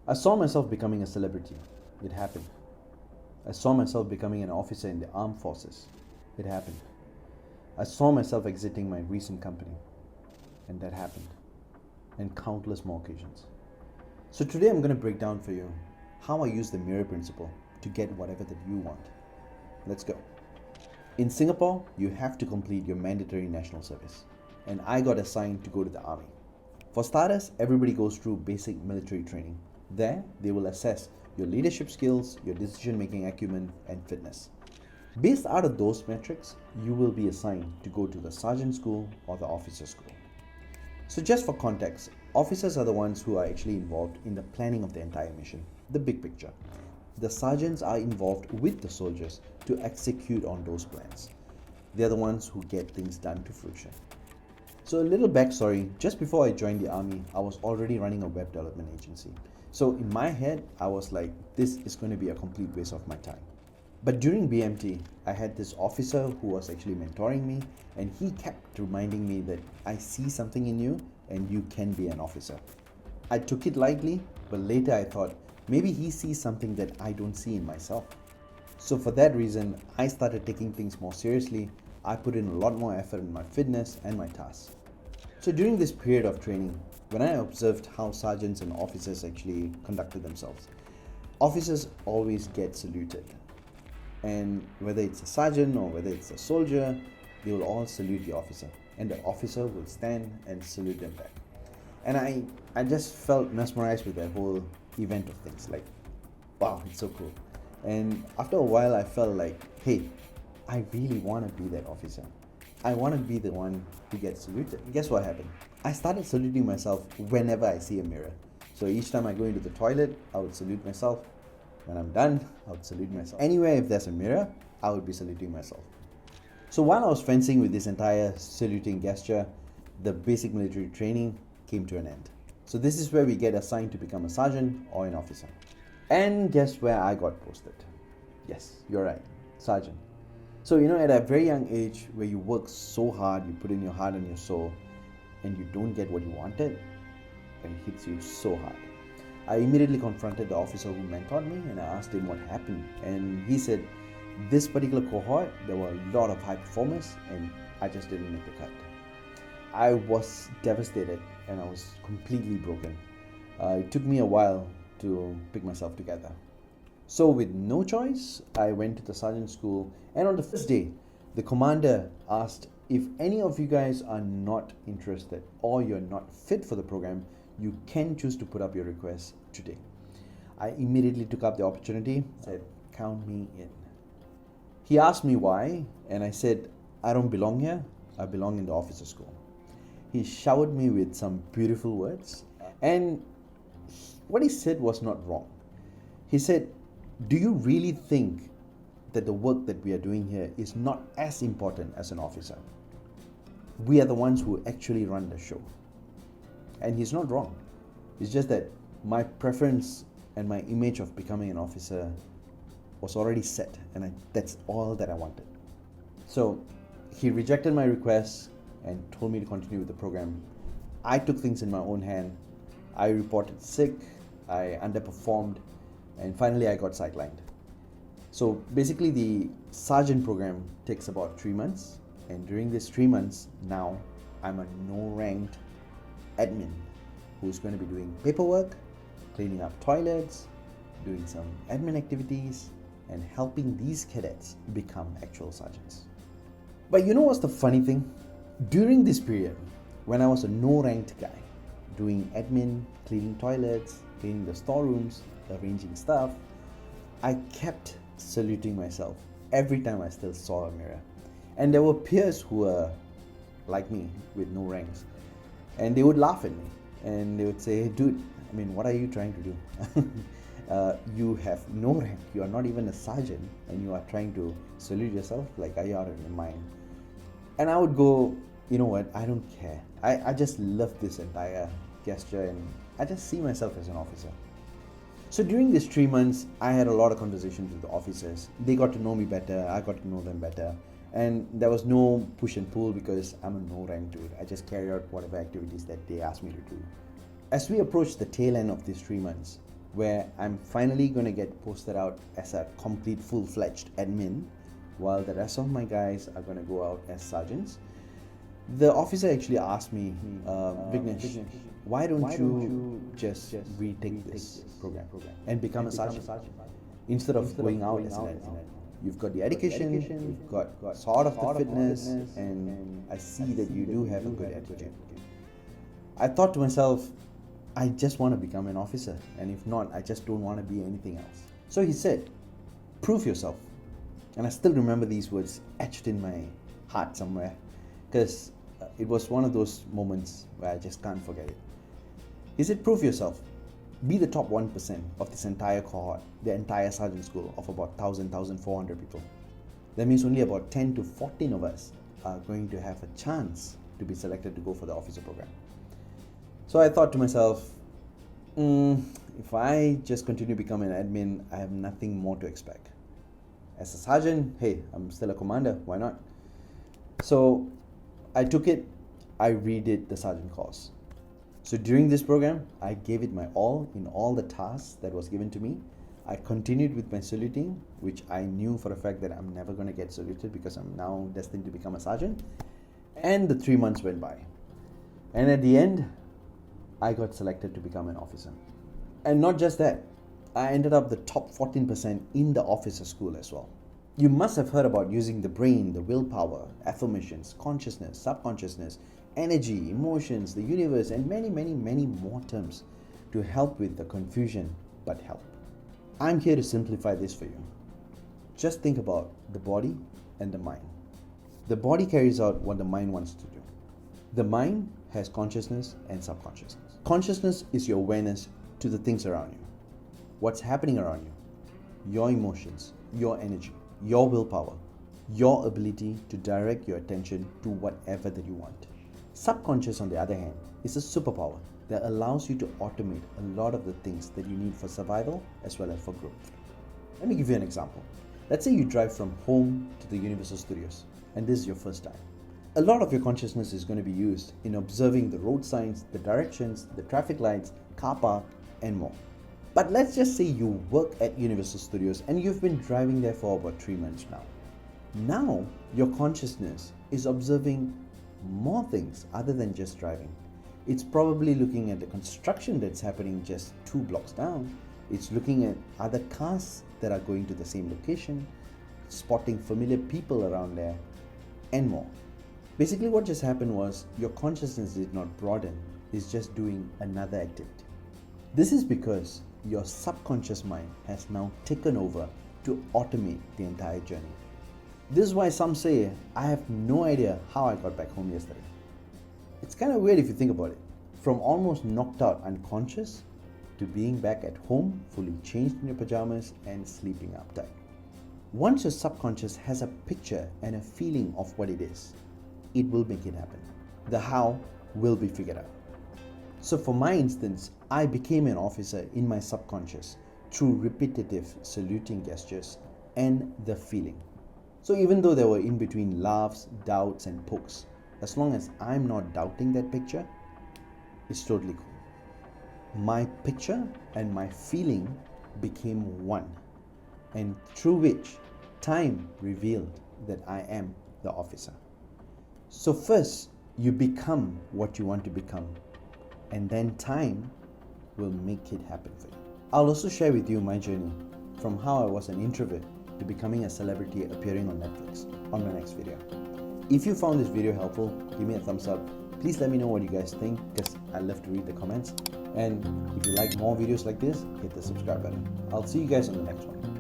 I saw myself becoming a celebrity. It happened. I saw myself becoming an officer in the armed forces. It happened. I saw myself exiting my recent company. And that happened. And countless more occasions. So today I'm going to break down for you how I use the mirror principle to get whatever that you want. Let's go. In Singapore, you have to complete your mandatory national service. And I got assigned to go to the army. For starters, everybody goes through basic military training. There, they will assess your leadership skills, your decision-making acumen, and fitness. Based out of those metrics, you will be assigned to go to the sergeant school or the officer school. So just for context, officers are the ones who are actually involved in the planning of the entire mission, the big picture. The sergeants are involved with the soldiers to execute on those plans. They're the ones who get things done to fruition. So a little backstory, just before I joined the army, I was already running a web development agency. So in my head, I was like, this is going to be a complete waste of my time. But during BMT, I had this officer who was actually mentoring me, and he kept reminding me that I see something in you and you can be an officer. I took it lightly, but later I thought, maybe he sees something that I don't see in myself. So for that reason, I started taking things more seriously. I put in a lot more effort in my fitness and my tasks. So during this period of training, when I observed how sergeants and officers actually conducted themselves, officers always get saluted. And whether it's a sergeant or whether it's a soldier, they will all salute the officer. And the officer will stand and salute them back. And I just felt mesmerized with that whole event of things. Like, wow, it's so cool. And after a while, I felt like, hey, I really want to be that officer. I want to be the one who gets saluted. And guess what happened? I started saluting myself whenever I see a mirror. So each time I go into the toilet, I would salute myself. When I'm done, I would salute myself. Anywhere if there's a mirror, I would be saluting myself. So while I was fencing with this entire saluting gesture, the basic military training came to an end. So this is where we get assigned to become a sergeant or an officer. And guess where I got posted? Yes, you're right, sergeant. So at a very young age where you work so hard, you put in your heart and your soul, and you don't get what you wanted, and it hits you so hard. I immediately confronted the officer who mentored me and I asked him what happened. And he said, this particular cohort, there were a lot of high performers and I just didn't make the cut. I was devastated and I was completely broken. It took me a while to pick myself together. So with no choice, I went to the sergeant school, and on the first day, the commander asked, if any of you guys are not interested or you're not fit for the program, you can choose to put up your request today. I immediately took up the opportunity, said, count me in. He asked me why, and I said, I don't belong here, I belong in the officer school. He showered me with some beautiful words, and what he said was not wrong. He said, do you really think that the work that we are doing here is not as important as an officer? We are the ones who actually run the show. And he's not wrong. It's just that my preference and my image of becoming an officer was already set, and that's all that I wanted. So he rejected my request and told me to continue with the program. I took things in my own hand. I reported sick, I underperformed, and finally I got sidelined. So basically the sergeant program takes about 3 months, and during these 3 months, now I'm a no-ranked admin who's going to be doing paperwork, cleaning up toilets, doing some admin activities, and helping these cadets become actual sergeants. But you know what's the funny thing? During this period, when I was a no-ranked guy, doing admin, cleaning toilets, cleaning the storerooms, arranging stuff, I kept saluting myself every time I still saw a mirror. And there were peers who were like me with no ranks, and they would laugh at me and they would say, dude, what are you trying to do? You have no rank, you are not even a sergeant, and you are trying to salute yourself? Like, are you out of your mind? And I would go, you know what, I don't care. I just love this entire gesture, and I just see myself as an officer. So during these 3 months, I had a lot of conversations with the officers. They got to know me better, I got to know them better. And there was no push and pull because I'm a no rank dude. I just carry out whatever activities that they asked me to do. As we approached the tail end of these 3 months, where I'm finally going to get posted out as a complete full-fledged admin, while the rest of my guys are going to go out as sergeants. The officer actually asked me, Vignesh, why don't you just retake this program and become a sergeant instead of going out as an admin? You've got the education, you've got sort of the fitness, and I see that you do have a good attitude. I thought to myself, I just want to become an officer, and if not, I just don't want to be anything else. So he said, prove yourself. And I still remember these words etched in my heart somewhere, because it was one of those moments where I just can't forget it. He said, prove yourself. Be the top 1% of this entire cohort, the entire sergeant school of about 1,400 people. That means only about 10 to 14 of us are going to have a chance to be selected to go for the officer program. So I thought to myself, if I just continue to become an admin, I have nothing more to expect. As a sergeant, hey, I'm still a commander, why not? So I took it, I redid the sergeant course. So during this program, I gave it my all in all the tasks that was given to me. I continued with my saluting, which I knew for a fact that I'm never going to get saluted because I'm now destined to become a sergeant. And the 3 months went by. And at the end, I got selected to become an officer. And not just that, I ended up the top 14% in the officer school as well. You must have heard about using the brain, the willpower, affirmations, consciousness, subconsciousness, energy, emotions, the universe, and many, many, many more terms to help with the confusion, but help. I'm here to simplify this for you. Just think about the body and the mind. The body carries out what the mind wants to do. The mind has consciousness and subconsciousness. Consciousness is your awareness to the things around you. What's happening around you, your emotions, your energy, your willpower, your ability to direct your attention to whatever that you want. Subconscious, on the other hand, is a superpower that allows you to automate a lot of the things that you need for survival as well as for growth. Let me give you an example. Let's say you drive from home to the Universal Studios, and this is your first time. A lot of your consciousness is going to be used in observing the road signs, the directions, the traffic lights, car park, and more. But let's just say you work at Universal Studios and you've been driving there for about 3 months now. Now, your consciousness is observing more things other than just driving. It's probably looking at the construction that's happening just 2 blocks down. It's looking at other cars that are going to the same location, spotting familiar people around there, and more. Basically, what just happened was your consciousness did not broaden, it's just doing another activity. This is because your subconscious mind has now taken over to automate the entire journey. This is why some say, I have no idea how I got back home yesterday. It's kind of weird if you think about it. From almost knocked out unconscious to being back at home, fully changed in your pajamas and sleeping uptight. Once your subconscious has a picture and a feeling of what it is, it will make it happen. The how will be figured out. So for my instance, I became an officer in my subconscious through repetitive saluting gestures and the feeling. So even though there were in between laughs, doubts and pokes, as long as I'm not doubting that picture, it's totally cool. My picture and my feeling became one, and through which time revealed that I am the officer. So first, you become what you want to become, and then time will make it happen for you. I'll also share with you my journey from how I was an introvert to becoming a celebrity appearing on Netflix on my next video. If you found this video helpful, give me a thumbs up. Please let me know what you guys think, because I love to read the comments. And if you like more videos like this, hit the subscribe button. I'll see you guys on the next one.